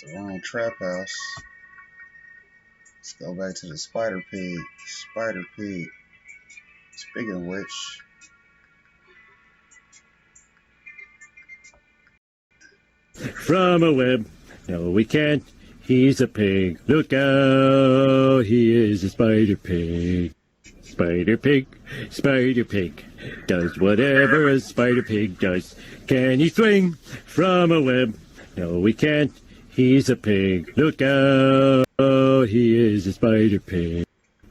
The wrong trap house. Let's go back to the spider pig. Spider pig. Speaking of which, from a web. No, we can't. He's a pig. Look out. He is a spider pig. Spider pig. Spider pig. Does whatever a spider pig does. Can he swing from a web? No, we can't. He's a pig. Look out. He is a spider pig.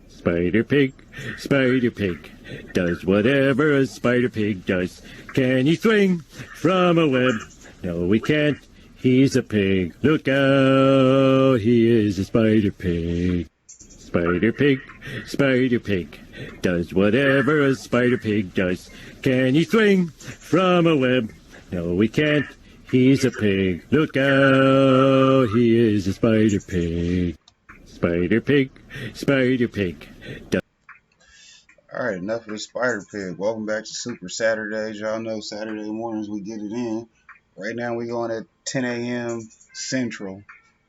Spider pig. Spider pig. Does whatever a spider pig does. Can he swing from a web? No, we can't. He's a pig. Look out. He is a spider pig. Spider pig. Spider pig. Does whatever a spider pig does. Can he swing from a web? No, we can't. He's a pig. Look out. He is a spider pig. Spider pig. Spider pig. alright, enough of the spider pig. Welcome back to Super Saturdays. Y'all know Saturday mornings we get it in. Right now we going at 10 a.m. Central.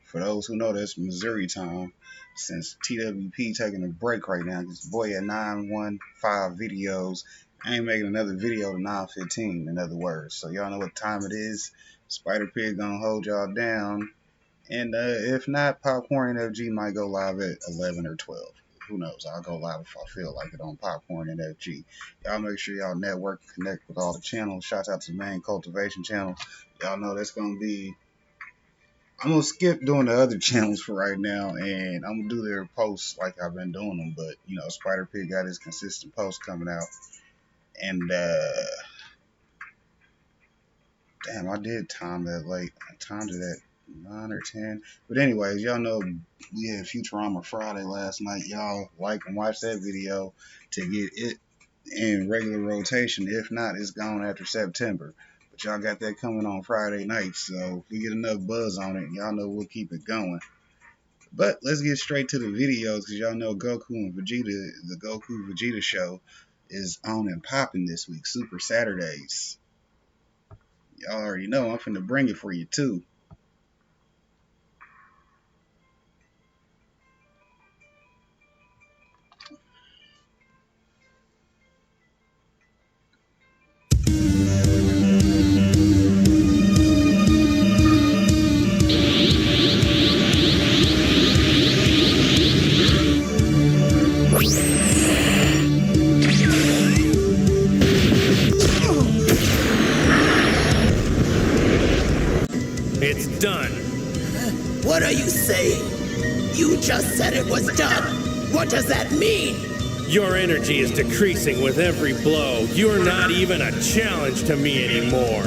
For those who know, that's Missouri time. Since TWP taking a break right now, because the boy had 915 videos. I ain't making another video to 915, in other words. So y'all know what time it is. Spider Pig gonna hold y'all down. And if not, Popcorn NFG might go live at 11 or 12. Who knows? I'll go live if I feel like it on Popcorn NFG. Y'all make sure y'all network and connect with all the channels. Shout out to the main cultivation channel. Y'all know that's gonna be. I'm gonna skip doing the other channels for right now, and I'm gonna do their posts like I've been doing them. But you know, Spider Pig got his consistent posts coming out, and damn, I did time that late. I timed it at 9 or 10. But anyways, y'all know we had Futurama Friday last night. Y'all like and watch that video to get it in regular rotation. If not, it's gone after September. But y'all got that coming on Friday night, so if we get enough buzz on it, y'all know we'll keep it going. But let's get straight to the videos, because y'all know Goku and Vegeta, the Goku Vegeta show, is on and popping this week. Super Saturdays. Y'all already know I'm finna bring it for you too. It's done. What are you saying? You just said it was done. What does that mean? Your energy is decreasing with every blow. You're not even a challenge to me anymore.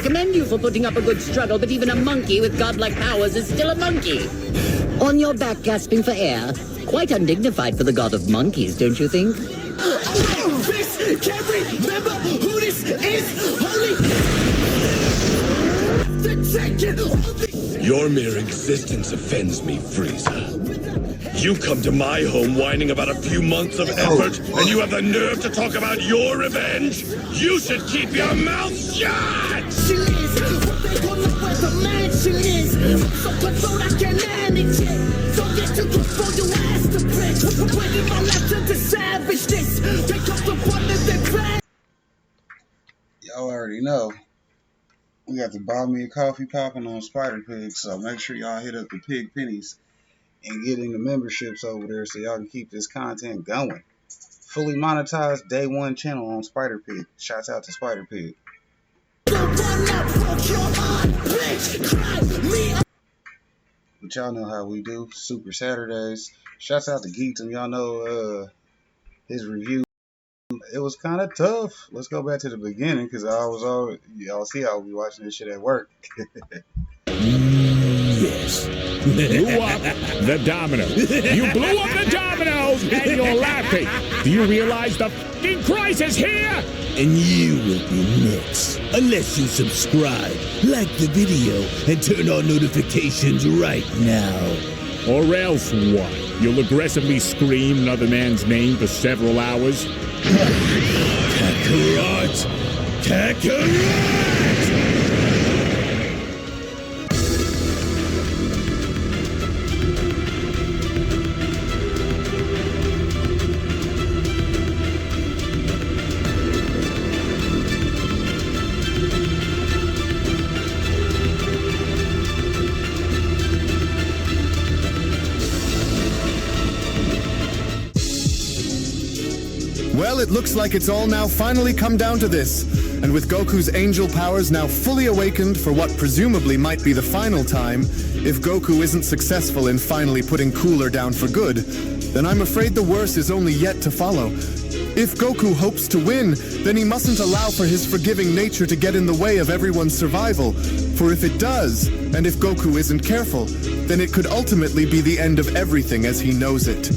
Commend you for putting up a good struggle, but even a monkey with godlike powers is still a monkey. On your back gasping for air. Quite undignified for the god of monkeys, don't you think? Can't remember who this is. Your mere existence offends me, Frieza. You come to my home whining about a few months of effort, and you have the nerve to talk about your revenge? You should keep your mouth shut! She is what they call the weather mansion is. So controlled I can manage it. Don't get too close for your ass to bitch. Bringing my life to the savageness. They come to one of their plans. Y'all already know. We got the Buy Me a Coffee popping on Spider Pig, so make sure y'all hit up the Pig Pennies and get in the memberships over there so y'all can keep this content going. Fully monetized day one channel on Spider Pig. Shouts out to Spider Pig. But y'all know how we do. Super Saturdays. Shouts out to Geetum. Y'all know his review. It was kind of tough. Let's go back to the beginning because y'all see I'll be watching this shit at work. Yes. Blew up the domino. You blew up the dominoes and you're laughing. Do you realize the f***ing crisis here? And you will be next. Unless you subscribe, like the video, and turn on notifications right now. Or else what? You'll aggressively scream another man's name for several hours? Kakarot! Kakarot! Well, it looks like it's all now finally come down to this. And with Goku's angel powers now fully awakened for what presumably might be the final time, if Goku isn't successful in finally putting Cooler down for good, then I'm afraid the worst is only yet to follow. If Goku hopes to win, then he mustn't allow for his forgiving nature to get in the way of everyone's survival. For if it does, and if Goku isn't careful, then it could ultimately be the end of everything as he knows it.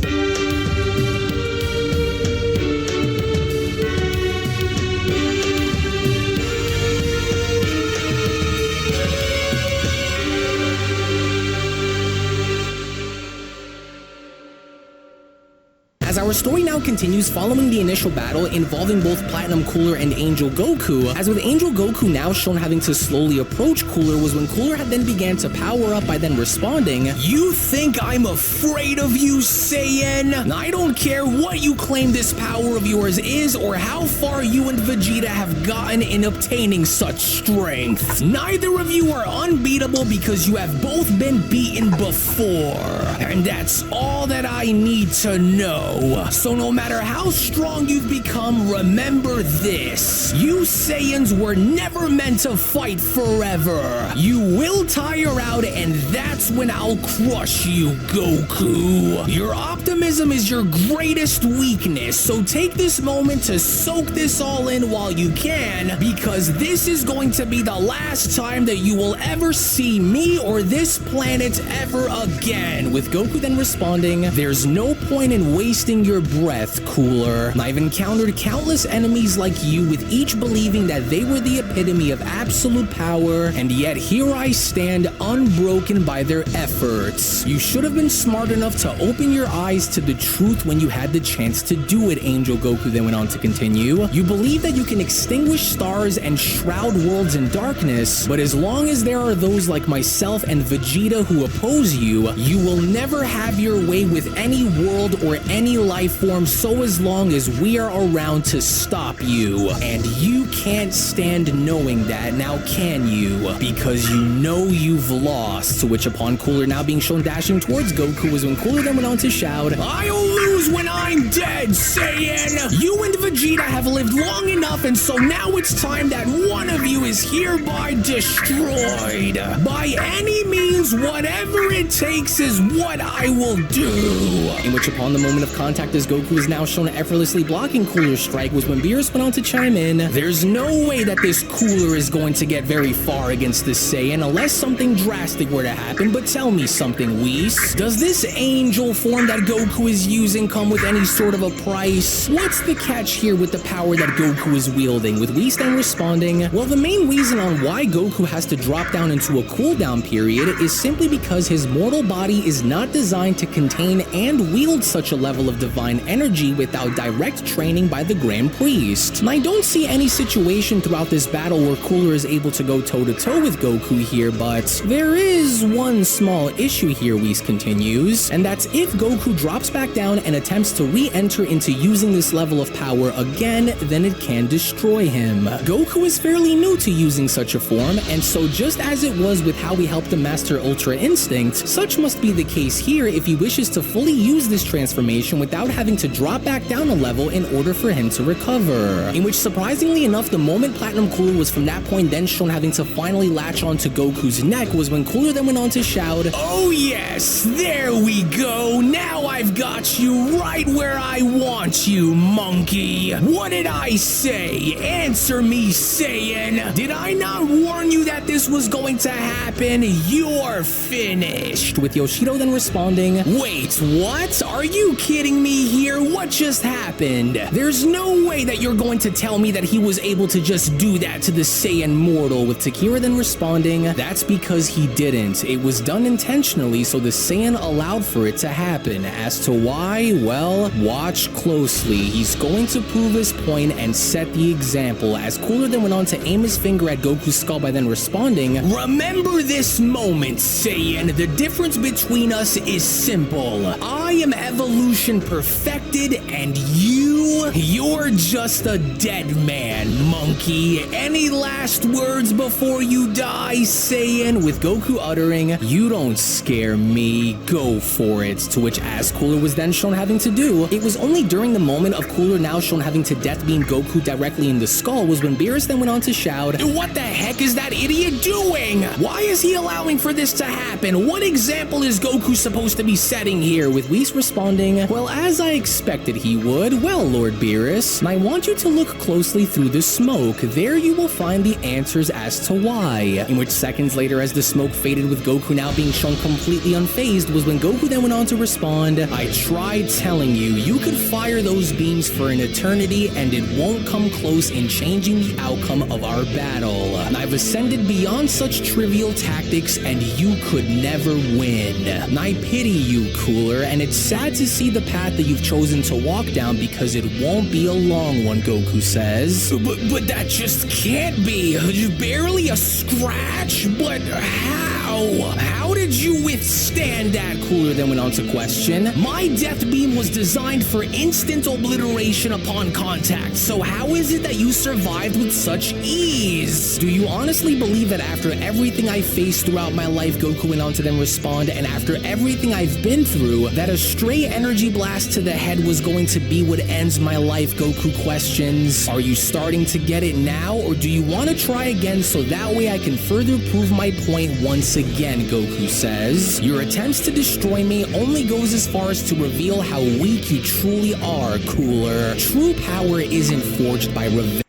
As our story now continues following the initial battle involving both Platinum Cooler and Angel Goku, as with Angel Goku now shown having to slowly approach Cooler was when Cooler had then began to power up by then responding, "You think I'm afraid of you, Saiyan? I don't care what you claim this power of yours is or how far you and Vegeta have gotten in obtaining such strength. Neither of you are unbeatable because you have both been beaten before. And that's all that I need to know. So no matter how strong you've become, remember this. You Saiyans were never meant to fight forever. You will tire out and that's when I'll crush you, Goku. Your optimism is your greatest weakness, so take this moment to soak this all in while you can, because this is going to be the last time that you will ever see me or this planet ever again." With Goku then responding, "There's no point in wasting your breath, Cooler. I've encountered countless enemies like you, with each believing that they were the epitome of absolute power, and yet here I stand unbroken by their efforts. You should have been smart enough to open your eyes to the truth when you had the chance to do it," Angel Goku then went on to continue. "You believe that you can extinguish stars and shroud worlds in darkness, but as long as there are those like myself and Vegeta who oppose you, you will never have your way with any world or any life form, so as long as we are around to stop you. And you can't stand knowing that, now can you? Because you know you've lost." To which upon Cooler now being shown dashing towards Goku was when Cooler then went on to shout, "I'll lose when I'm dead, Saiyan! You and Vegeta have lived long enough, and so now it's time that one of you is hereby destroyed. By any means, whatever it takes is what I will do." In which upon the moment of contact as Goku is now shown effortlessly blocking Cooler's strike was when Beerus went on to chime in, "There's no way that this Cooler is going to get very far against this Saiyan unless something drastic were to happen, but tell me something, Whis. Does this angel form that Goku is using come with any sort of a price? What's the catch here with the power that Goku is wielding?" With Whis then responding, "Well, the main reason on why Goku has to drop down into a cooldown period is simply because his mortal body is not designed to contain and wield such a level of divine energy without direct training by the Grand Priest. And I don't see any situation throughout this battle where Cooler is able to go toe-to-toe with Goku here, but there is one small issue here," Whis continues, "and that's if Goku drops back down and attempts to re-enter into using this level of power again, then it can destroy him. Goku is fairly new to using such a form, and so just as it was with how we helped him master Ultra Instinct, such must be the case here if he wishes to fully use this transformation without having to drop back down a level in order for him to recover. In which, surprisingly enough, the moment Platinum Cooler was from that point then shown having to finally latch onto Goku's neck was when Cooler then went on to shout, "Oh yes, there we go, now I've got you right where I want you, monkey. What did I say? Answer me, Saiyan. Did I not warn you that this was going to happen? You're finished." With Yoshido then responding, "Wait, what? Are you kidding me here? What just happened? There's no way that you're going to tell me that he was able to just do that to the Saiyan mortal." With Takira then responding, "That's because he didn't. It was done intentionally, so the Saiyan allowed for it to happen. As to why, well, watch closely. He's going to prove his point and set the example." As Cooler then went on to aim his finger at Goku's skull by then responding, "Remember this moment, Saiyan. The difference between us is simple. I am evolution perfected, and you're just a dead man, monkey. Any last words before you die, Saiyan?" With Goku uttering, "You don't scare me, go for it." To which, as Cooler was then shown having to do, it was only during the moment of Cooler now shown having to death beam Goku directly in the skull was when Beerus then went on to shout, "What the heck is that idiot doing? Why is he allowing for this to happen? What example is Goku supposed to be setting here?" With Whis responding, "Well, as I expected he would. Well, Lord Beerus, I want you to look closely through the smoke. There you will find the answers as to why." In which, seconds later, as the smoke faded with Goku now being shown completely unfazed, was when Goku then went on to respond, "I tried telling you, you could fire those beams for an eternity and it won't come close in changing the outcome of our battle. I've ascended beyond such trivial tactics and you could never win. I pity you, Cooler, and it's sad to see the path that you've chosen to walk down because it won't be a long one," Goku says. But that just can't be. Barely a scratch? But how? How did you withstand that?" Cooler then went on to question. "My death beam was designed for instant obliteration upon contact, so how is it that you survived with such ease? Do you honestly believe that after everything I faced throughout my life," Goku went on to then respond, "and after everything I've been through, that a stray energy blast to the head was going to be what ends my life?" Goku questions. "Are you starting to get it now, or do you want to try again so that way I can further prove my point once again?" Goku says. "Your attempts to destroy me only goes as far as to reveal how weak you truly are, Cooler. True power isn't forged by revenge."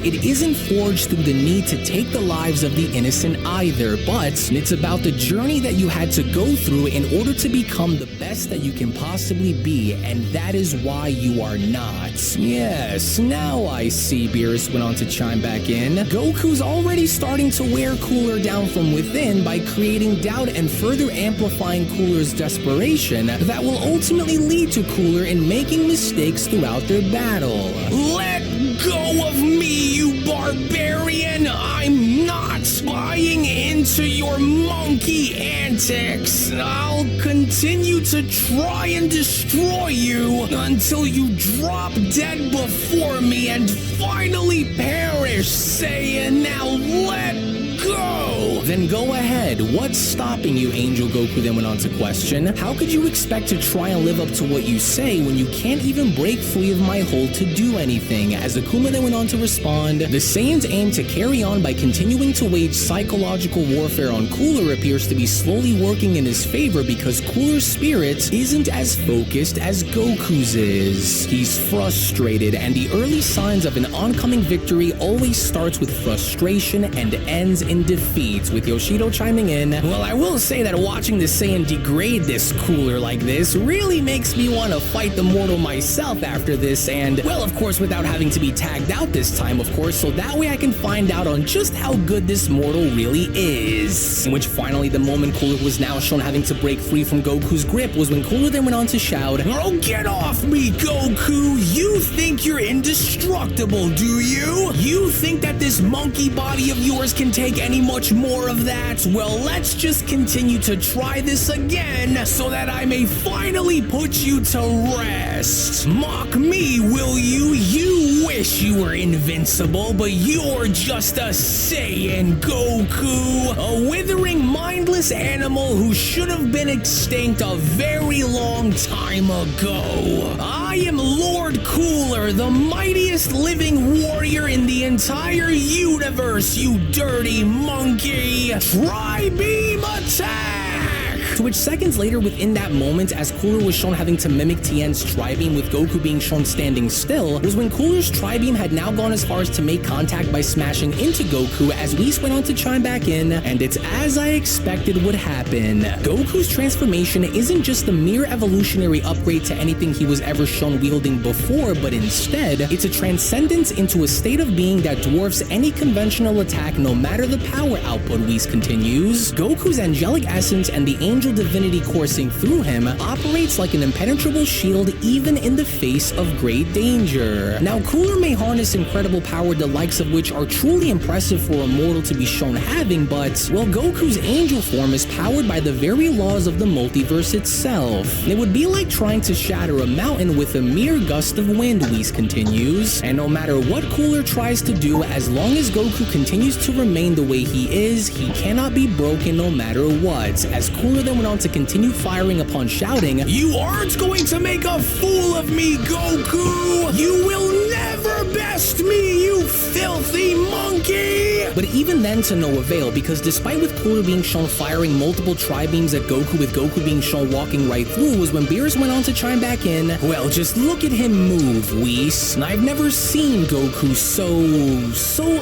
It isn't forged through the need to take the lives of the innocent either, but it's about the journey that you had to go through in order to become the best that you can possibly be, and that is why you are not. Yes, now I see, Beerus went on to chime back in. Goku's already starting to wear Cooler down from within by creating doubt and further amplifying Cooler's desperation that will ultimately lead to Cooler in making mistakes throughout their battle. Let go of me, you barbarian! I'm not buying into your monkey antics. I'll continue to try and destroy you until you drop dead before me and finally perish, Saiyan. Now let go! Then go ahead. What's stopping you, Angel? Goku then went on to question. How could you expect to try and live up to what you say when you can't even break free of my hold to do anything? As Akuma then went on to respond, the Saiyans aim to carry on by continuing to wage psychological warfare on Cooler appears to be slowly working in his favor because Cooler's spirit isn't as focused as Goku's is. He's frustrated, and the early signs of an oncoming victory always starts with frustration and ends in defeat, with Yoshido chiming in, "Well, I will say that watching the Saiyan degrade this cooler like this really makes me want to fight the mortal myself after this, and, well, of course, without having to be tagged out this time, of course, so that way I can find out on just how good this mortal really is." In which finally the moment Cooler was now shown having to break free from Goku's grip was when Cooler then went on to shout, "Oh, get off me, Goku! You think you're indestructible, do you? You think that this monkey body of yours can take any much more of that? Well, let's just continue to try this again so that I may finally put you to rest. Mock me, will you? You wish you were invincible, but you're just a Saiyan, Goku. A withering, mindless animal who should have been extinct a very long time ago. I am Lord Cooler, the mightiest living warrior in the entire universe, you dirty monkey. Tri-beam attack!" To which seconds later within that moment, as Cooler was shown having to mimic Tien's Tri-beam with Goku being shown standing still, was when Cooler's Tri-beam had now gone as far as to make contact by smashing into Goku as Whis went on to chime back in, and it's as I expected would happen. Goku's transformation isn't just a mere evolutionary upgrade to anything he was ever shown wielding before, but instead, it's a transcendence into a state of being that dwarfs any conventional attack no matter the power output, Whis continues. Goku's angelic essence and the angel divinity coursing through him operates like an impenetrable shield even in the face of great danger. Now, Cooler may harness incredible power the likes of which are truly impressive for a mortal to be shown having, but, well, Goku's angel form is powered by the very laws of the multiverse itself. It would be like trying to shatter a mountain with a mere gust of wind, Whis continues. And no matter what Cooler tries to do, as long as Goku continues to remain the way he is, he cannot be broken no matter what. As Cooler then went on to continue firing upon shouting, "You aren't going to make a fool of me, Goku! You will never best me, you filthy monkey!" But even then to no avail, because despite with Cooler being shown firing multiple Tri-beams at Goku with Goku being shown walking right through, was when Beerus went on to chime back in, "Well, just look at him move, Whis. I've never seen Goku so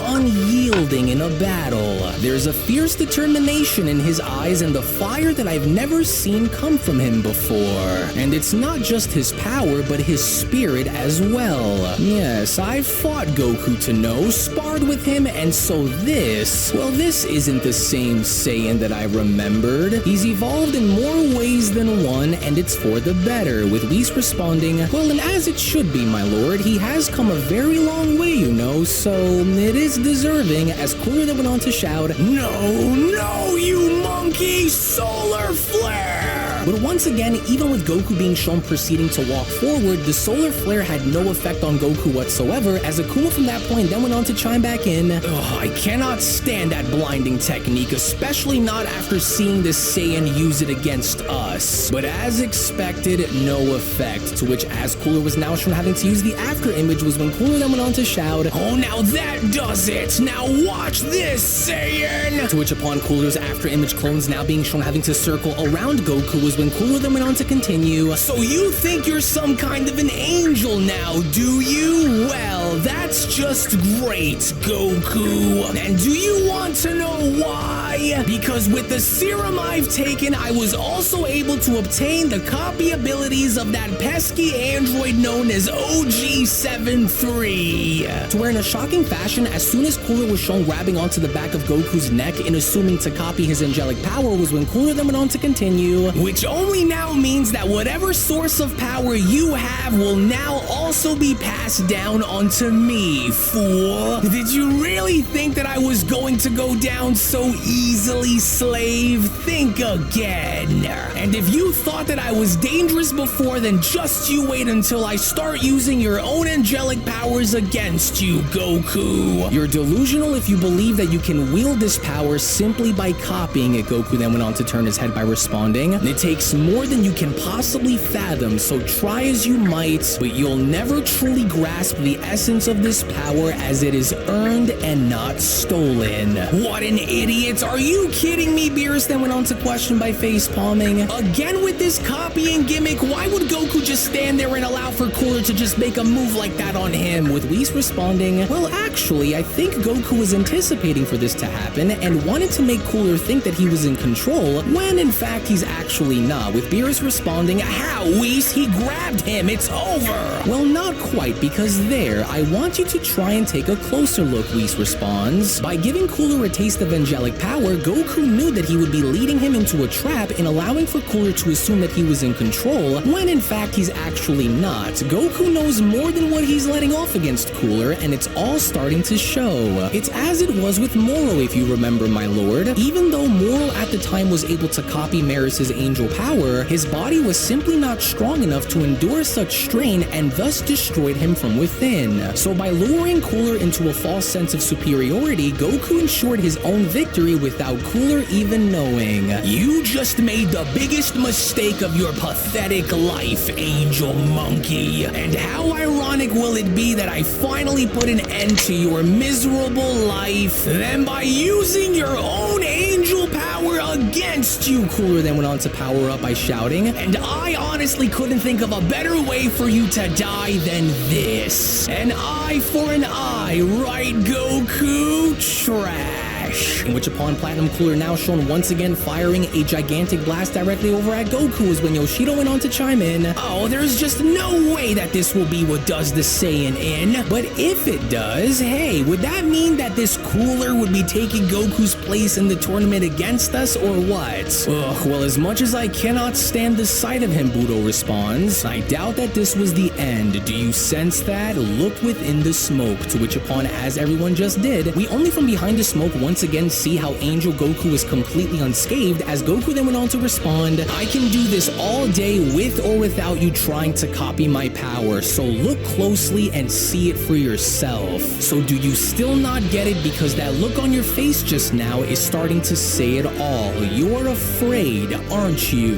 unyielding in a battle. There's a fierce determination in his eyes and the fire that I've never seen come from him before. And it's not just his power, but his spirit as well. Yes, I've fought Goku to know, sparred with him, and so this isn't the same Saiyan that I remembered. He's evolved in more ways than one, and it's for the better," with Whis responding, "Well, and as it should be, my lord, he has come a very long way, you know, so it is deserving," as Cooler then went on to shout, No, you monkey! Solar flare! But once again, even with Goku being shown proceeding to walk forward, the solar flare had no effect on Goku whatsoever, as Akuma from that point then went on to chime back in, "I cannot stand that blinding technique, especially not after seeing the Saiyan use it against us." But as expected, no effect, to which as Cooler was now shown having to use the after image was when Cooler then went on to shout, "Oh, now that does it! Now watch this, Saiyan!" To which upon Cooler's after image clones now being shown having to circle around Goku was when Cooler then went on to continue, "So you think you're some kind of an angel now, do you? Well, that's just great, Goku. And do you want to know why? Because with the serum I've taken, I was also able to obtain the copy abilities of that pesky android known as OG-73. To where in a shocking fashion, as soon as Cooler was shown grabbing onto the back of Goku's neck in assuming to copy his angelic power was when Cooler then went on to continue, "Which only now means that whatever source of power you have will now also be passed down onto me, fool. Did you really think that I was going to go down so easily, slave? Think again. And if you thought that I was dangerous before, then just you wait until I start using your own angelic powers against you, Goku. You're delusional if you believe that you can wield this power simply by copying it," Goku then went on to turn his head by responding. "It takes takes more than you can possibly fathom, so try as you might, but you'll never truly grasp the essence of this power as it is earned and not stolen. What an idiot! Are you kidding me? Beerus then went on to question by face palming. Again with this copying gimmick, why would Goku just stand there and allow for Cooler to just make a move like that on him? With Whis responding, well actually, I think Goku was anticipating for this to happen and wanted to make Cooler think that he was in control, when in fact he's actually not. With Beerus responding, how, Whis? He grabbed him, it's over! Well, not quite, because there, I want you to try and take a closer look, Whis responds. By giving Cooler a taste of angelic power, Goku knew that he would be leading him into a trap in allowing for Cooler to assume that he was in control, when in fact he's actually not. Goku knows more than what he's letting off against Cooler, and it's all starting to show. It's as it was with Moro, if you remember, my lord. Even though Moro at the time was able to copy Maris's angel power, his body was simply not strong enough to endure such strain and thus destroyed him from within. So by luring Cooler into a false sense of superiority, Goku ensured his own victory without Cooler even knowing. You just made the biggest mistake of your pathetic life, Angel Monkey. And how ironic will it be that I finally put an end to your miserable life, then by using your own angel power against you. Cooler then went on to power up by shouting, and I honestly couldn't think of a better way for you to die than this. An eye for an eye, right, Goku? Trash. In which upon Platinum Cooler now shown once again firing a gigantic blast directly over at Goku is when Yoshido went on to chime in, oh, there's just no way that this will be what does the Saiyan in. But if it does, hey, would that mean that this Cooler would be taking Goku's place in the tournament against us, or what? Ugh, well, as much as I cannot stand the sight of him, Budo responds, I doubt that this was the end. Do you sense that? Look within the smoke. To which upon, as everyone just did, we only from behind the smoke once again see how Angel Goku is completely unscathed, as Goku then went on to respond, I can do this all day with or without you trying to copy my power, so look closely and see it for yourself. So do you still not get it? Because that look on your face just now is starting to say it all. You're afraid, aren't you?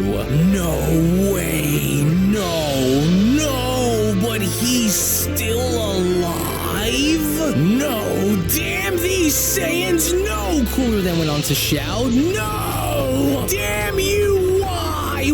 No way, no, but he's still alive? No, damn these Saiyans, no! Cooler then went on to shout, no! Damn you, why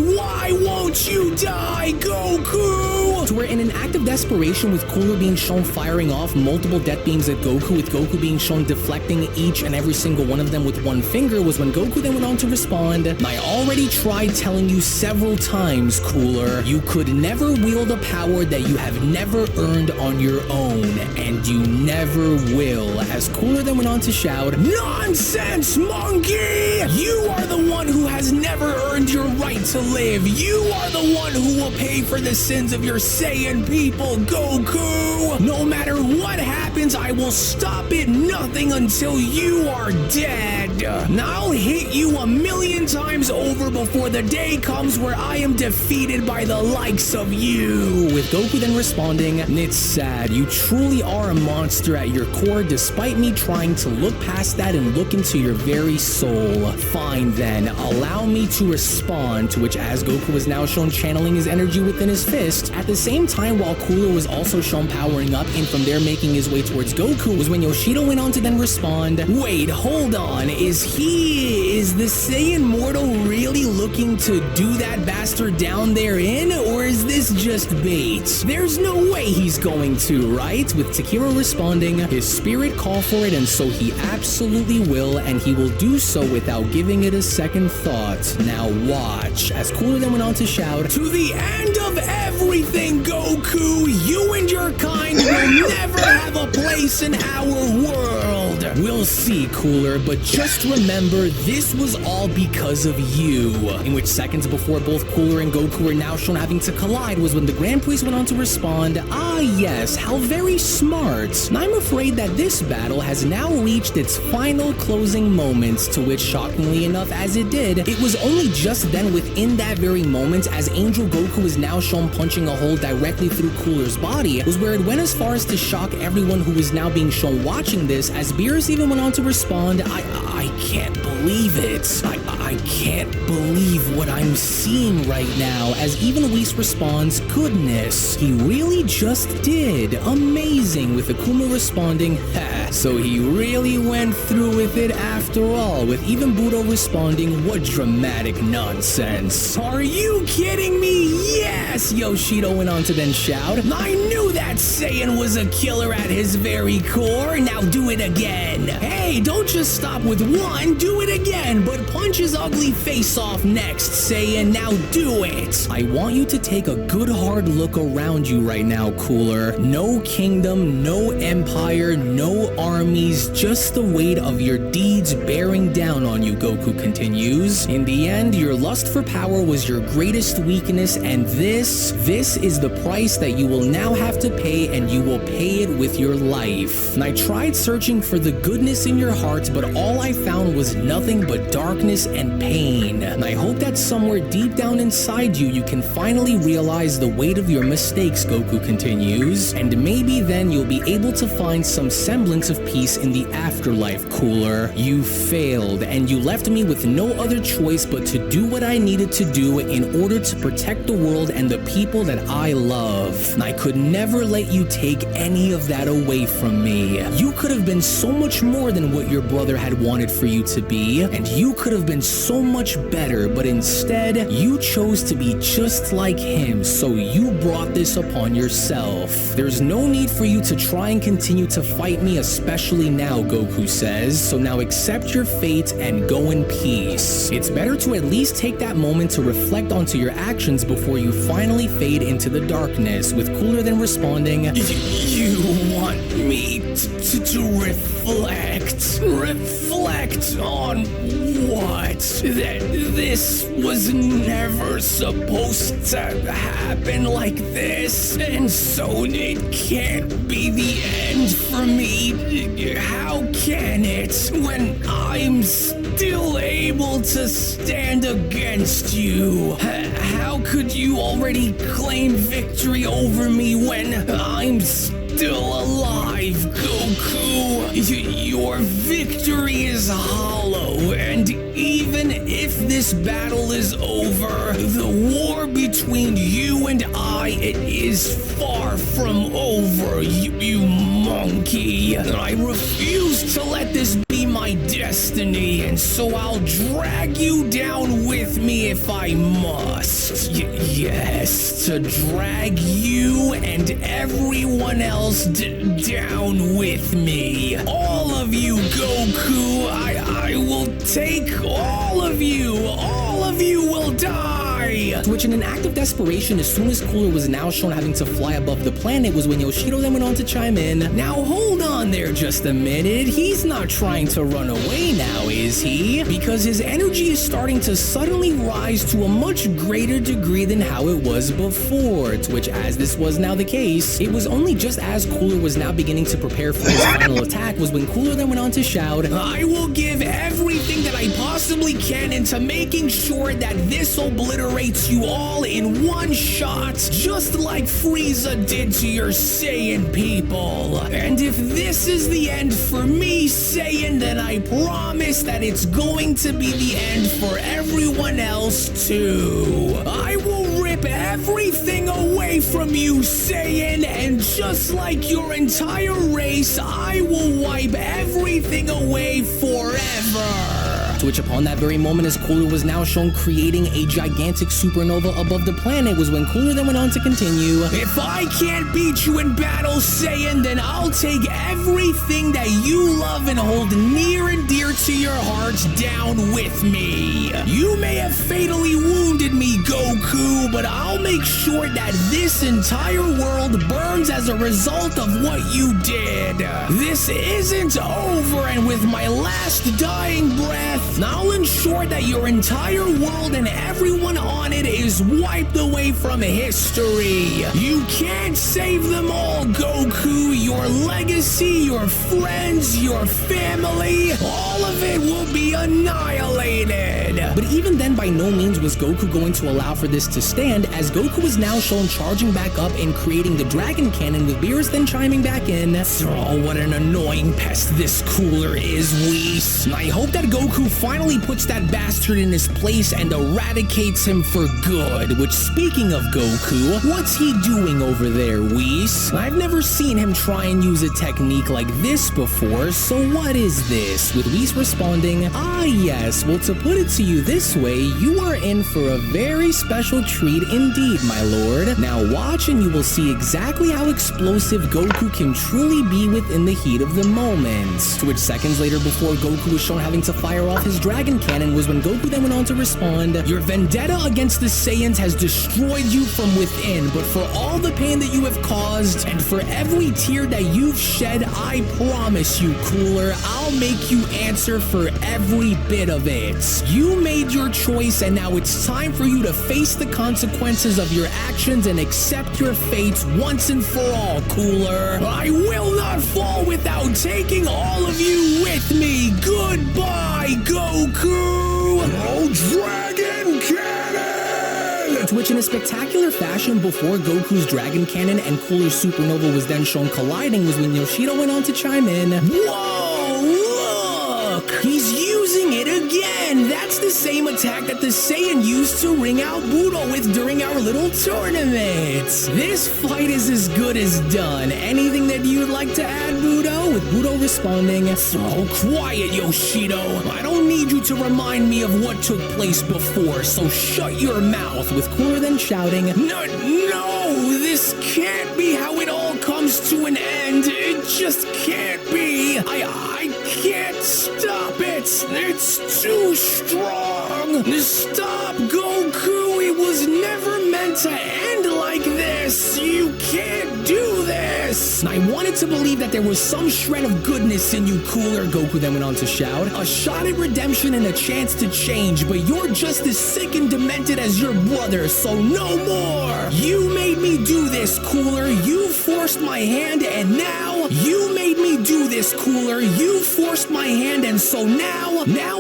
won't you die, Goku? To where in an act of desperation, with Cooler being shown firing off multiple death beams at Goku, with Goku being shown deflecting each and every single one of them with one finger, was when Goku then went on to respond, I already tried telling you several times, Cooler, you could never wield a power that you have never earned on your own, and you never will. As Cooler then went on to shout, nonsense, monkey! You are the one who has never earned your right to live. You are the one who will pay for the sins of your Saiyan people, Goku! No matter what happens, I will stop at nothing until you are dead. Now I'll hit you 1,000,000 times over before the day comes where I am defeated by the likes of you. With Goku then responding, it's sad. You truly are a monster at your core, despite me trying to look past that and look into your very soul. Fine then, allow me to respond. To which, as Goku was now shown channeling his energy within his fist, at the same time while Cooler was also shown powering up and from there making his way towards Goku, was when Yoshido went on to then respond, wait, hold on, is the Saiyan mortal really looking to do that bastard down there in, or is this just bait? There's no way he's going to, right? With Takiro responding, his spirit called for it, and so he absolutely will, and he will do so without giving it a second thought. Now watch. As Cooler then went on to shout, to the end of everything, Goku, you and your kind will never have a place in our world. We'll see, Cooler, but just remember, this was all because of you. In which seconds before both Cooler and Goku were now shown having to collide was when the Grand Priest went on to respond, ah yes, how very smart. I'm afraid that this battle has now reached its final closing moments, to which, shockingly enough as it did, it was only just then within that very moment, as Angel Goku is now shown punching a hole directly through Cooler's body, was where it went as far as to shock everyone who was now being shown watching this, as Beerus even went on to respond, I can't believe it. I can't believe what I'm seeing right now, as even Whis responds, goodness, he really just did. Amazing, with Akuma responding, ha, so he really went through with it after all, with even Budo responding, what dramatic nonsense. Are you kidding me? Yes, Yoshido went on to then shout, I knew that Saiyan was a killer at his very core, now do it again. Hey, don't just stop with one, do it again, but punch his ugly face off next, Saiyan, now do it. I want you to take a good hard look around you right now, Cooler. No kingdom, no empire, no armies, just the weight of your deeds bearing down on you, Goku continues. In the end, your lust for power was your greatest weakness, and this is the price that you will now have to pay, and you will pay it with your life. And I tried searching for the goodness in your heart, but all I found was nothing but darkness and pain. And I hope that somewhere deep down inside you, you can finally realize the weight of your mistakes, Goku continues, and maybe then you'll be able to find some semblance of peace in the afterlife, Cooler. You failed, and you left me with no other choice but to do what I needed to do in order to protect the world and the people that I love. I could never let you take any of that away from me. You could have been so much more than what your brother had wanted for you to be, and you could have been so much better, but instead, you chose to be just like him, so you brought this upon yourself. There's no need for you to try and continue to fight me, especially now, Goku says, so now accept your fate and go in peace. It's better to at least take that moment to reflect onto your actions before you finally fade into the darkness, with Cooler then responding, You want me to reflect on what? That this was never supposed to happen like this, and so it can't be the end for me. How can it, when I'm still able to stand against you? How could you already claim victory over me when I'm still alive, Goku? Your victory is hollow, and even if this battle is over, the war between you and I, it is far from over, you monkey. I refuse to let this be my destiny, and so I'll drag you down with me if I must. Yes, to drag you and everyone else down with me. All of you, Goku, I will take all of you. All of you will die. Which, in an act of desperation, as soon as Cooler was now shown having to fly above the planet, was when Yoshido then went on to chime in. Now hold on there just a minute. He's not trying to run away now, is he? Because his energy is starting to suddenly rise to a much greater degree than how it was before. To which, as this was now the case, it was only just as Cooler was now beginning to prepare for his final attack was when Cooler then went on to shout, I will give everything that I possibly can into making sure that this obliterates you all in one shot, just like Frieza did to your Saiyan people. And if this is the end for me, Saiyan, then I promise that it's going to be the end for everyone else too. I will rip everything away from you, Saiyan, and just like your entire race, I will wipe everything away forever. To which, upon that very moment, as Cooler was now shown creating a gigantic supernova above the planet, was when Cooler then went on to continue, If I can't beat you in battle, Saiyan, then I'll take everything that you love and hold near and dear to your heart down with me. You may have fatally wounded me, Goku, but I'll make sure that this entire world burns as a result of what you did. This isn't over, and with my last dying breath, I'll ensure that your entire world and everyone on it is wiped away from history. You can't save them all, Goku. Your legacy, your friends, your family, all of it will be annihilated. But even then, by no means was Goku going to allow for this to stand, as Goku was now shown charging back up and creating the Dragon Cannon, with Beerus then chiming back in. Oh, what an annoying pest this Cooler is, Whis. I hope that Goku finally puts that bastard in his place and eradicates him for good. Which, speaking of Goku, what's he doing over there, Whis? I've never seen him try and use a technique like this before, so what is this? With Whis responding, ah yes, well to put it to you this way, you are in for a very special treat indeed, my lord. Now watch and you will see exactly how explosive Goku can truly be within the heat of the moment. To which seconds later, before Goku was shown having to fire off his dragon cannon, was when Goku then went on to respond, your vendetta against the Saiyans has destroyed you from within, but for all the pain that you have caused, and for every tear that you've shed, I promise you, Cooler, I'll make you answer for every bit of it. You made your choice, and now it's time for you to face the consequences of your actions and accept your fate once and for all, Cooler. I will not fall without taking all of you with me. Goodbye, Goku! Oh, Dragon Cannon! To which, in a spectacular fashion, before Goku's Dragon Cannon and Cooler's Supernova was then shown colliding, was when Yoshida went on to chime in. Whoa, look! He's using it again! That's the same attack that the Saiyan used to ring out Budo with during our little tournament. This fight is as good as done. Anything that you'd like to add, Budo? With Budo responding, so quiet, Yoshido. I don't need you to remind me of what took place before, so shut your mouth. With Cooler then shouting, no, this can't be how it all comes to an end. It just can't be. I can't stop it. It's too strong. Stop, Goku. It was never meant to end like this. You can't do this. I wanted to believe that there was some shred of goodness in you, Cooler, Goku then went on to shout. A shot at redemption and a chance to change, but you're just as sick and demented as your brother, so no more. You made me do this, Cooler. You forced my hand, and now you made me do this, Cooler. You forced my hand, and so now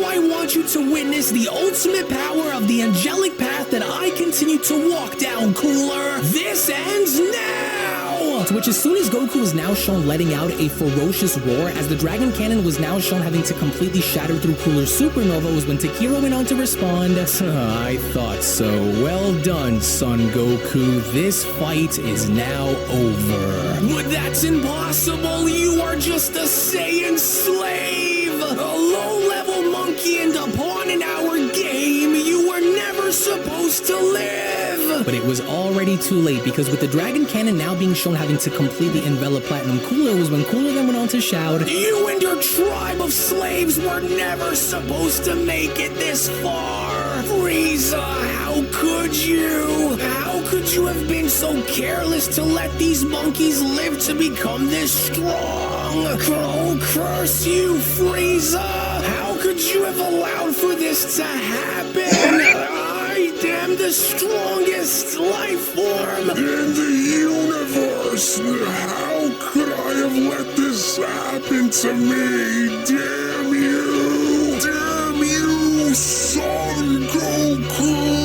I want you to witness the ultimate power of the angelic path that I continue to walk down, Cooler. This ends now! To which, as soon as Goku was now shown letting out a ferocious roar, as the Dragon Cannon was now shown having to completely shatter through Cooler's Supernova, was when Takiro went on to respond, I thought so. Well done, Son Goku. This fight is now over. But that's impossible. You are just a Saiyan slave. A low-level monkey and a pawn in our game. You were never supposed to live. But it was already too late, because with the Dragon Cannon now being shown having to completely envelop Platinum Cooler, was when Cooler then went on to shout, you and your tribe of slaves were never supposed to make it this far. Frieza, how could you? How could you have been so careless to let these monkeys live to become this strong? Oh, curse you, Frieza! How could you have allowed for this to happen? I am the strongest life form in the universe. How could I have let this happen to me? Damn you! Damn you, Son Goku!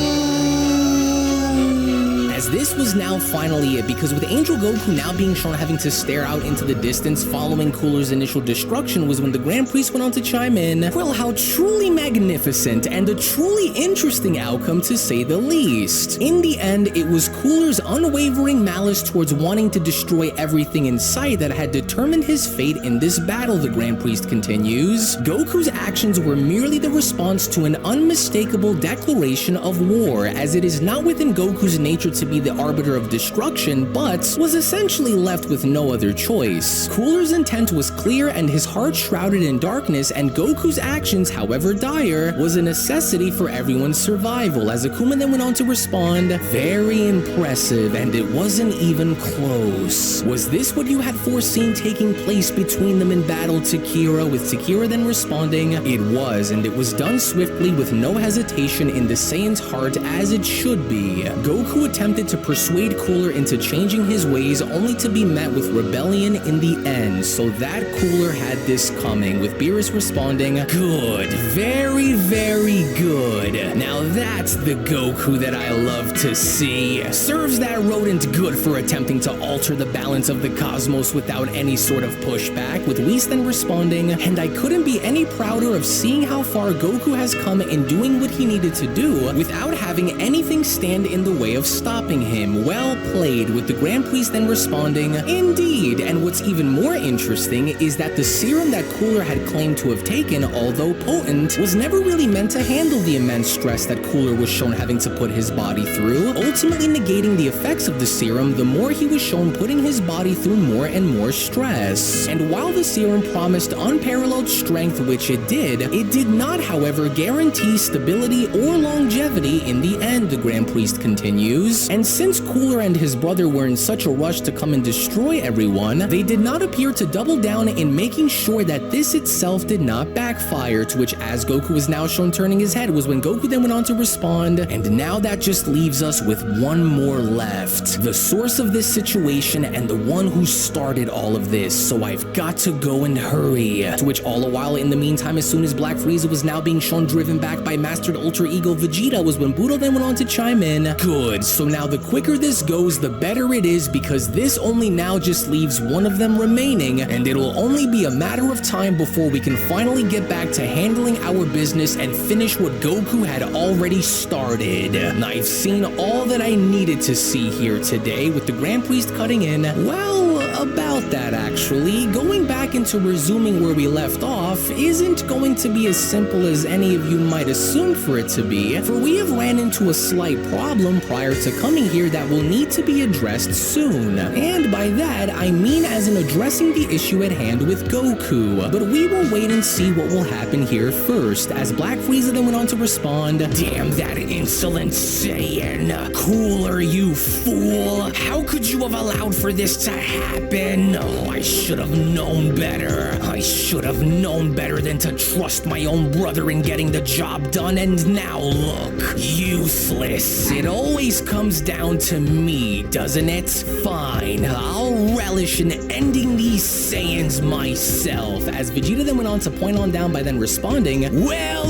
As this was now finally it, because with Angel Goku now being shown having to stare out into the distance following Cooler's initial destruction, was when the Grand Priest went on to chime in, well, how truly magnificent and a truly interesting outcome, to say the least. In the end, it was Cooler's unwavering malice towards wanting to destroy everything in sight that had determined his fate in this battle, the Grand Priest continues. Goku's actions were merely the response to an unmistakable declaration of war, as it is not within Goku's nature to be the arbiter of destruction, but was essentially left with no other choice. Cooler's intent was clear and his heart shrouded in darkness, and Goku's actions, however dire, was a necessity for everyone's survival, as Akuma then went on to respond, very impressive, and it wasn't even close. Was this what you had foreseen taking place between them in battle, Takira? With Takira then responding, it was, and it was done swiftly with no hesitation in the Saiyan's heart, as it should be. Goku attempted to persuade persuade Cooler into changing his ways, only to be met with rebellion in the end. So that Cooler had this coming, with Beerus responding, "Good, very, very good. Now that's the Goku that I love to see. Serves that rodent good for attempting to alter the balance of the cosmos without any sort of pushback," with Whis then responding, "And I couldn't be any prouder of seeing how far Goku has come in doing what he needed to do without having anything stand in the way of stopping him. Well played," with the Grand Priest then responding, "Indeed, and what's even more interesting is that the serum that Cooler had claimed to have taken, although potent, was never really meant to handle the immense stress that Cooler was shown having to put his body through, ultimately negating the effects of the serum the more he was shown putting his body through more and more stress. And while the serum promised unparalleled strength, which it did not, however, guarantee stability or longevity in the end," the Grand Priest continues. And since Cooler and his brother were in such a rush to come and destroy everyone, they did not appear to double down in making sure that this itself did not backfire, to which, as Goku was now shown turning his head, was when Goku then went on to respond, "And now that just leaves us with one more left. The source of this situation and the one who started all of this, so I've got to go and hurry." To which, all the while, in the meantime, as soon as Black Frieza was now being shown driven back by Mastered Ultra Ego Vegeta, was when Budo then went on to chime in, "Good, so now the quicker this goes, the better it is, because this only now just leaves one of them remaining, and it'll only be a matter of time before we can finally get back to handling our business and finish what Goku had already started. I've seen all that I needed to see here today," with the Grand Priest cutting in, "Well, about that actually, going back into resuming where we left off isn't going to be as simple as any of you might assume for it to be, for we have ran into a slight problem prior to coming here that will need to be addressed soon. And by that, I mean as in addressing the issue at hand with Goku. But we will wait and see what will happen here first," as Black Frieza then went on to respond, "Damn that insolent Saiyan! Cooler, you fool! How could you have allowed for this to happen? Oh, I should have known better. I should have known better than to trust my own brother in getting the job done, and now look, useless. It always comes down to me, doesn't it? Fine, I'll relish in ending these Saiyans myself," as Vegeta then went on to point on down by then responding, "Well,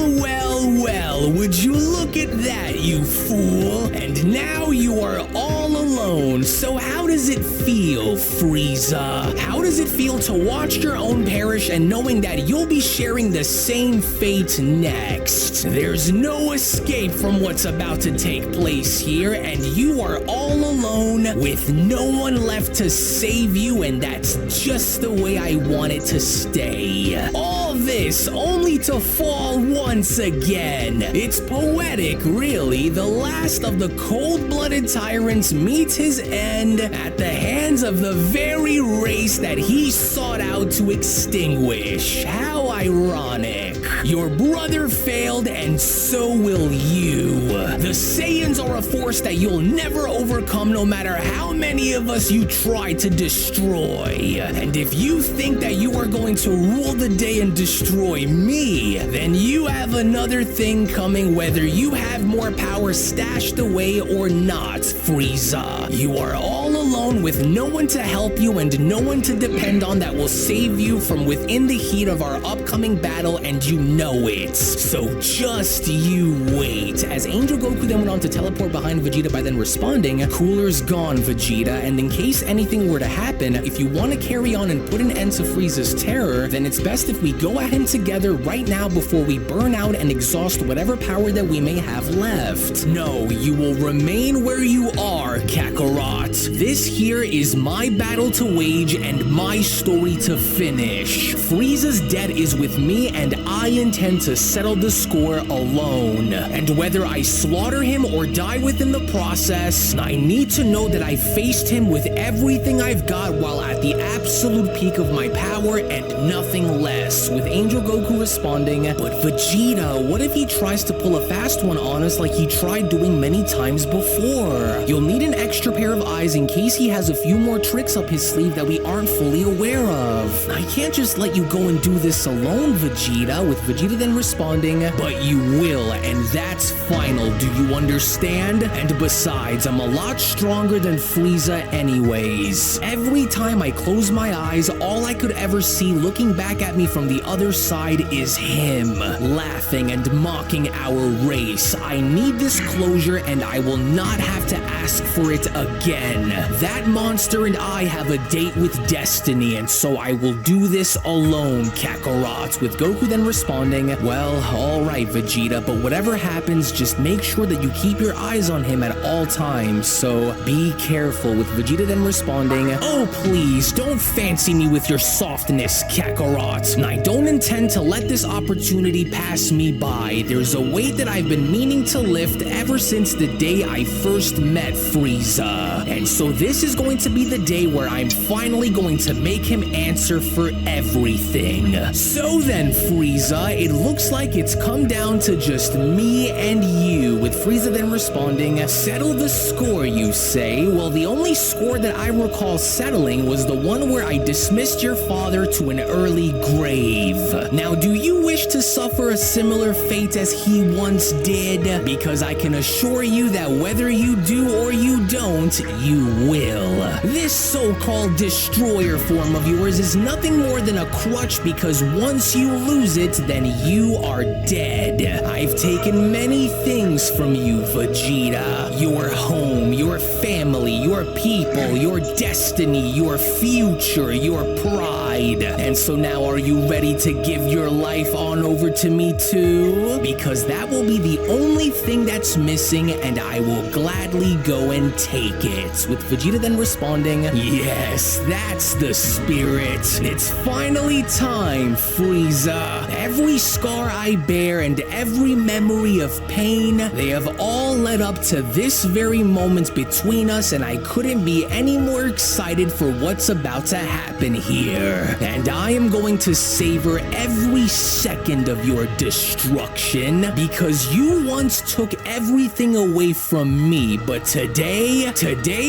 would you look at that, you fool? And now you are all alone. So how does it feel, Frieza? How does it feel to watch your own perish and knowing that you'll be sharing the same fate next? There's no escape from what's about to take place here, and you are all alone with no one left to save you, and that's just the way I want it to stay. All this only to fall once again. It's poetic, really. The last of the cold-blooded tyrants meets his end at the hands of the very race that he sought out to extinguish. How ironic. Your brother failed, and so will you. The Saiyans are a force that you'll never overcome, no matter how many of us you try to destroy. And if you think that you are going to rule the day and destroy me, then you have another thing coming, whether you have more power stashed away or not, Frieza. You are all alone with no one to help you and no one to depend on that will save you from within the heat of our upcoming battle, and you know it. So just you wait. As Angel Goku then went on to teleport behind Vegeta by then responding, "Cooler's gone, Vegeta, and in case anything were to happen, if you want to carry on and put an end to Frieza's terror, then it's best if we go at him together right now before we burn out and exhaust whatever power that we may have left. No, you will remain where you are, Kakarot. This here is my battle to wage and my story to finish. Frieza's debt is with me, and I intend to settle the score alone. And whether I slaughter him or die within the process, I need to know that I faced him with everything I've got while at the absolute peak of my power and nothing less," with Angel Goku responding, "But Vegeta, what if he tries to pull a fast one on us like he tried doing many times before? You'll need an extra pair of eyes in case he has a few more tricks up his sleeve that we aren't fully aware of. I can't just let you go and do this alone, Vegeta," with Vegeta then responding, "But you will, and that's final, do you understand? And besides, I'm a lot stronger than Frieza anyways. Every time I close my eyes, all I could ever see looking back at me from the other side is him, laughing and mocking our race. I need this closure and I will not have to ask for it again. That monster and I have a date with destiny, and so I will do this alone, Kakarot," with Goku then responding, "Well, alright Vegeta, but whatever happens, just make sure that you keep your eyes on him at all times, so be careful," with Vegeta then responding, "Oh please, don't fancy me with your softness, Kakarot. I don't intend to let this opportunity pass me by. There's a weight that I've been meaning to lift ever since the day I first met Frieza. And so this is going to be the day where I'm finally going to make him answer for everything. So then, Frieza, it looks like it's come down to just me and you," with Frieza then responding, "Settle the score, you say? Well, the only score that I recall settling was the one where I dismissed your father to an early grave. Now, do you wish to suffer a similar fate as he once did? Because I can assure you that whether you do or you don't, you will. This so-called destroyer form of yours is nothing more than a crutch, because once you lose it, then you are dead. I've taken many things from you, Vegeta. Your home, your family, your people, your destiny, your future, your pride. And so now are you ready to give your life on over to me too? Because that will be the only thing that's missing, and I will gladly go and take it," with Vegeta then responding, "Yes, that's the spirit. It's finally time, Frieza. Every scar I bear and every memory of pain, they have all led up to this very moment between us, and I couldn't be any more excited for what's about to happen here. And I am going to savor every second of your destruction, because you once took everything away from me, but today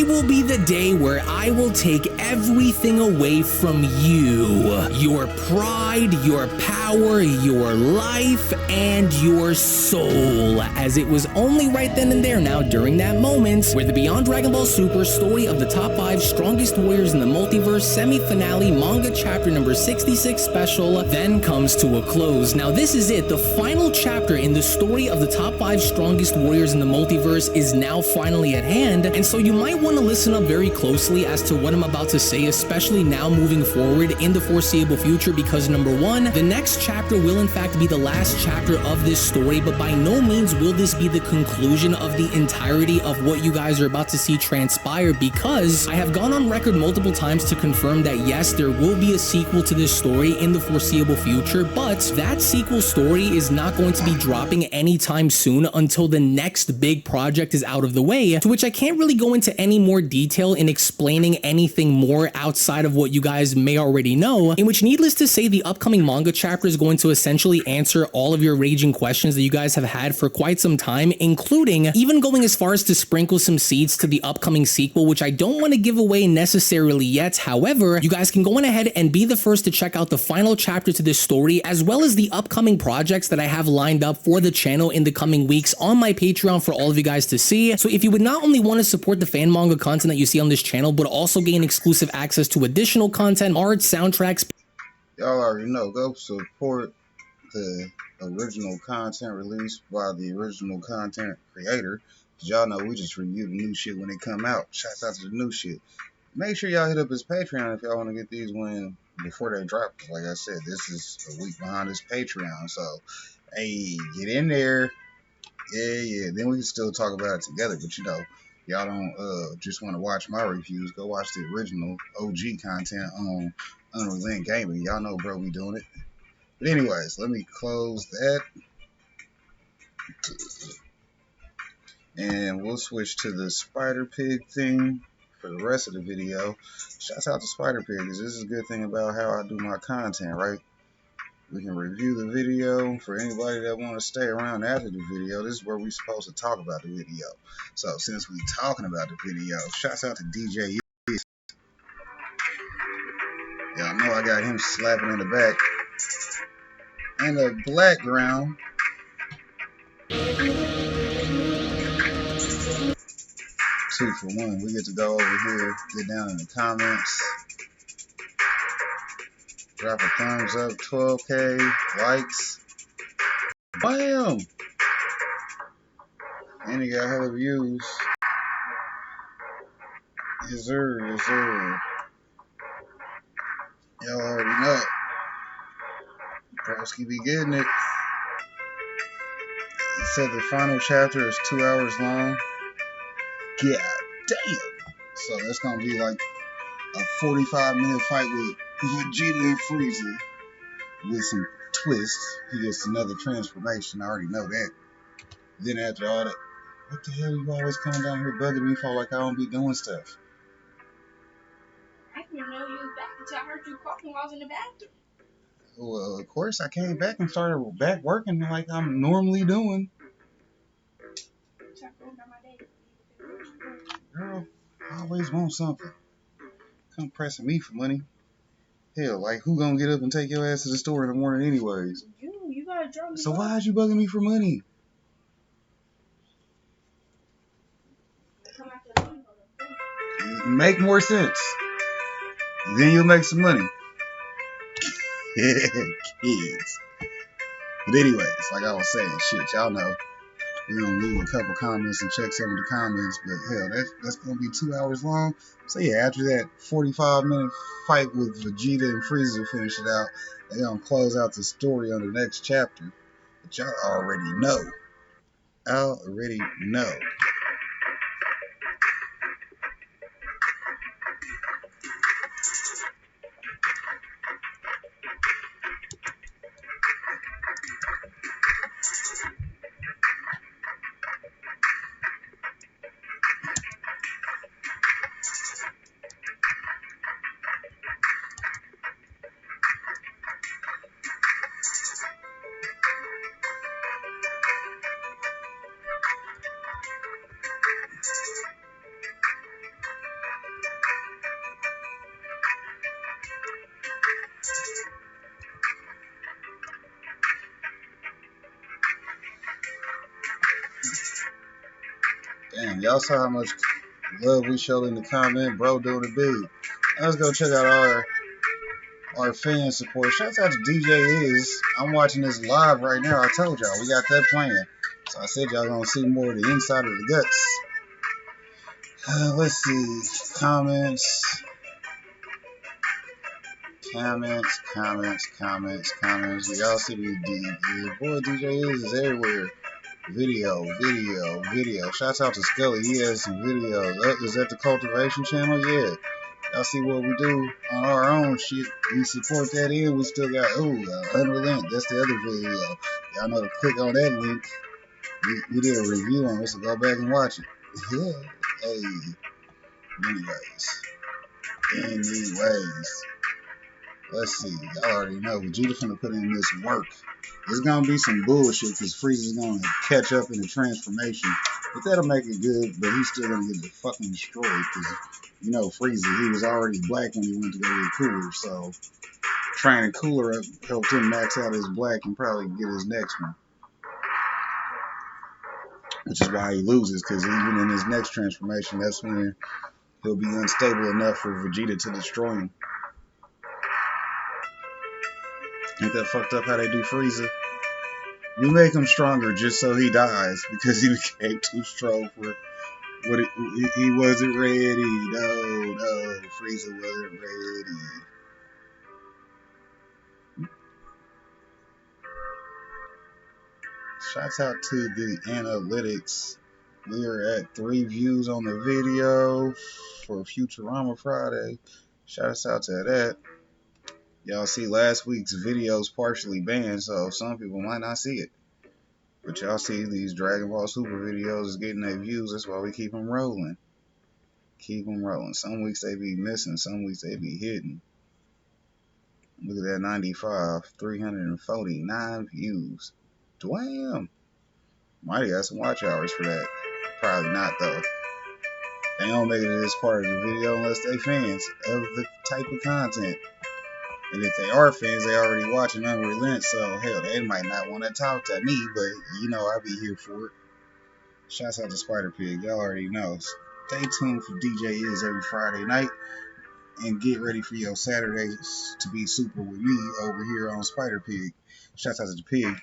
will be the day where I will take everything away from you. Your pride, your power, your life, and your soul," as it was only right then and there now during that moment where the Beyond Dragon Ball Super story of the top 5 strongest warriors in the multiverse semi-finale manga chapter number 66 special then comes to a close. Now this is it, the final chapter in the story of the top 5 strongest warriors in the multiverse is now finally at hand, and so you might want to listen up very closely as to what I'm about to say, especially now moving forward in the foreseeable future, because number one, the next chapter will in fact be the last chapter of this story, but by no means will this be the conclusion of the entirety of what you guys are about to see transpire, because I have gone on record multiple times to confirm that yes, there will be a sequel to this story in the foreseeable future, but that sequel story is not going to be dropping anytime soon until the next big project is out of the way, to which I can't really go into any more detail in explaining anything more outside of what you guys may already know, in which needless to say the upcoming manga chapter is going to essentially answer all of your raging questions that you guys have had for quite some time, including even going as far as to sprinkle some seeds to the upcoming sequel, which I don't want to give away necessarily yet. However, you guys can go on ahead and be the first to check out the final chapter to this story, as well as the upcoming projects that I have lined up for the channel in the coming weeks on my Patreon for all of you guys to see. So if you would not only want to support the fan manga content that you see on this channel, but also gain exclusive access to additional content, art, soundtracks. Y'all already know, go support the original content released by the original content creator. Cause y'all know we just review the new shit when they come out. Shouts out to the new shit. Make sure y'all hit up his Patreon if y'all want to get these when before they drop. Like I said, this is a week behind his Patreon. So, hey, get in there. Yeah. Then we can still talk about it together. But you know, y'all don't just want to watch my reviews. Go watch the original OG content on Unrelenting Gaming. Y'all know, bro, we doing it. But anyways, let me close that. And we'll switch to the Spider Pig thing for the rest of the video. Shouts out to Spider Pig, because this is a good thing about how I do my content, right? We can review the video. For anybody that want to stay around after the video, this is where we're supposed to talk about the video. So since we talking about the video, shouts out to DJ. Y'all know I got him slapping in the back. In the background, 2 for 1. We get to go over here, get down in the comments, drop a thumbs up, 12K likes. Bam! And he got hella views. Yes sir, yes sir. Y'all already know. Broski be getting it. He said the final chapter is 2 hours long. God damn. So that's gonna be like a 45-minute fight with Vegeta and Frieza with some twists. He gets another transformation. I already know that. Then after all that, what the hell you always coming down here bugging me for like I don't be doing stuff? I didn't know you was back until I heard you coughing while I was in the bathroom. Well, of course I came back and started back working like I'm normally doing. Girl, I always want something. Come pressing me for money. Hell, like who gonna get up and take your ass to the store in the morning anyways? You gotta drop me. So why'd you bugging me for money? Make more sense. Then you'll make some money. Kids. But anyways, like I was saying, shit, y'all know. We're gonna leave a couple comments and check some of the comments, but hell, that's gonna be 2 hours long. So yeah, after that 45-minute fight with Vegeta and Frieza finish it out, they're gonna close out the story on the next chapter. But y'all already know. Already know. Damn, y'all saw how much love we showed in the comment. Bro doing it big. Let's go check out our fan support. Shouts out to DJ Is. I'm watching this live right now. I told y'all we got that playing. So I said y'all gonna see more of the inside of the guts. Let's see. Comments. Y'all see the boy DJ Is everywhere. Video. Shouts out to Scully. He has some videos. Is that the cultivation channel? Yeah. Y'all see what we do on our own shit. We support that in. We still got Unrelent. That's the other video. Y'all know to click on that link. We did a review on it, so go back and watch it. Yeah. Hey. Anyways. Let's see. Y'all already know. Vegeta finna put in this work. It's gonna be some bullshit because Frieza's gonna catch up in the transformation. But that'll make it good, but he's still gonna get the fucking destroyed because, you know, Frieza, he was already black when he went to go get Cooler, so training Cooler up helped him max out his black and probably get his next one. Which is why he loses, because even in his next transformation, that's when he'll be unstable enough for Vegeta to destroy him. Ain't that fucked up how they do Frieza? We make him stronger just so he dies because he became too strong for what he wasn't ready. No, Frieza wasn't ready. Shouts out to the analytics. We are at 3 views on the video for Futurama Friday. Shouts out to that. Y'all see last week's video's partially banned, so some people might not see it. But y'all see these Dragon Ball Super videos is getting their views. That's why we keep them rolling. Keep them rolling. Some weeks they be missing, some weeks they be hidden. Look at that 95, 349 views. Damn. Might got some watch hours for that. Probably not though. They don't make it this part of the video unless they fans of the type of content. And if they are fans, they already watching Unrelent, so hell, they might not want to talk to me, but you know I'll be here for it. Shouts out to Spider Pig, y'all already know. Stay tuned for DJ Is every Friday night, and get ready for your Saturdays to be super with me over here on Spider Pig. Shouts out to the pig.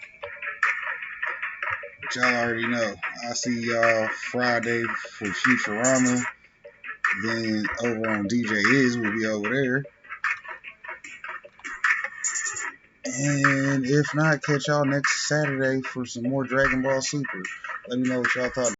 But y'all already know. I'll see y'all Friday for Futurama. Then over on DJ Is, we'll be over there. And if not, catch y'all next Saturday for some more Dragon Ball Super. Let me know what y'all thought.